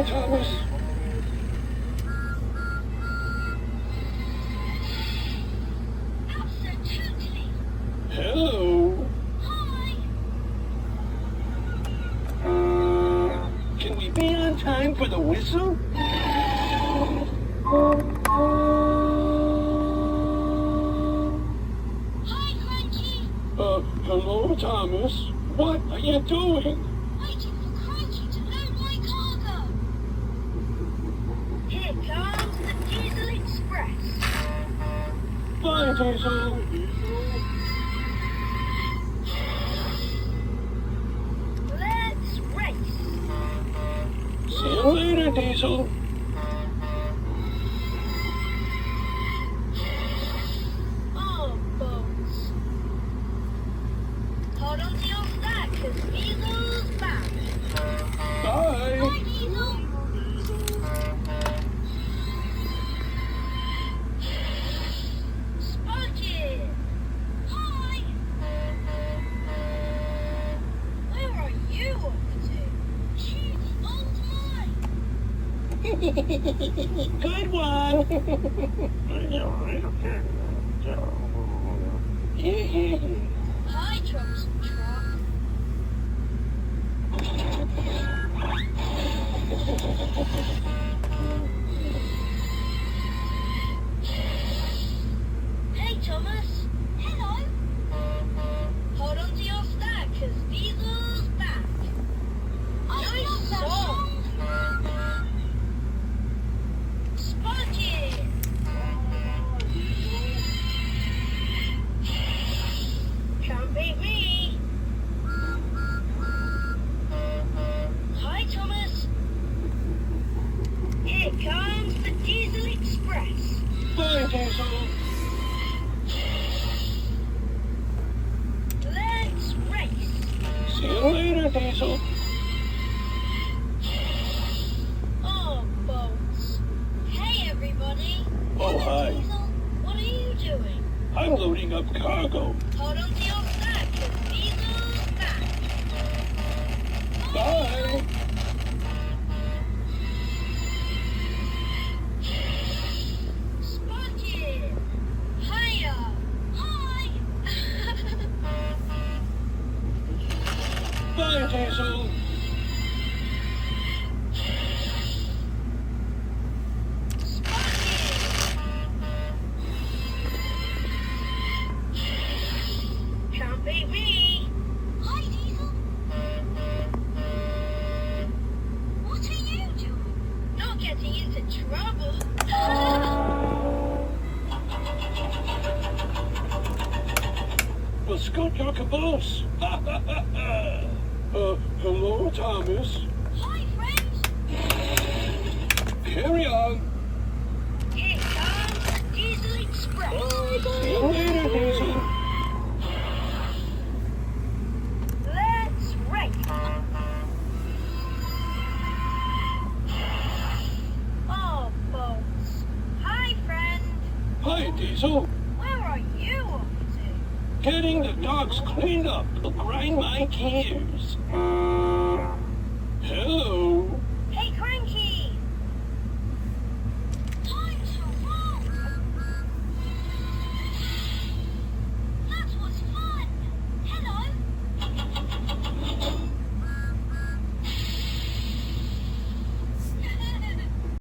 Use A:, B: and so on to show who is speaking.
A: Thomas.
B: Absolutely.
A: Hello.
B: Hi.
A: Can we be on time for the whistle?
B: Hi, Cranky.
A: Hello, Thomas. What are you doing?
B: Waiting for Cranky to load my cargo. Here comes the Diesel Express.
A: Bye, Diesel.
B: Let's race.
A: See you later, Diesel.
B: Oh, boats. Hold on to your stack, cause Seagulls back.
A: Bye.
B: Hi, Diesel. Sparky. Hi. Where are you off to? Judy, old mine.
A: Good one.
B: Hi, troublesome truck. Hey, Thomas. Hello. Hold on to your stack, cause Diesel's back. Nice song. Sparky. Can't beat me. Hi, Thomas. Here comes the Diesel Express.
A: Bye, Diesel.
B: Let's race.
A: See you later, Diesel.
B: Oh, boats. Hey, everybody.
A: Oh,
B: Hello,
A: hi.
B: Diesel. What are you doing?
A: I'm loading up cargo.
B: Hold on to your stack, cause Diesel's back.
A: Bye.
B: Sparky. Hiya. Hi.
A: Bye, Diesel.
B: Can't beat me. Hi, Diesel. What are you doing? Not getting into trouble.
A: Well, scoot your caboose. Hello, Thomas.
B: Hi, friends.
A: Carry on.
B: Here comes the Diesel Express.
A: See you later, Diesel.
B: Let's race. Oh, boats. Hi, friend.
A: Hi, Diesel.
B: Where are you off to?
A: Getting the docks cleaned up will grind my gears. Hello.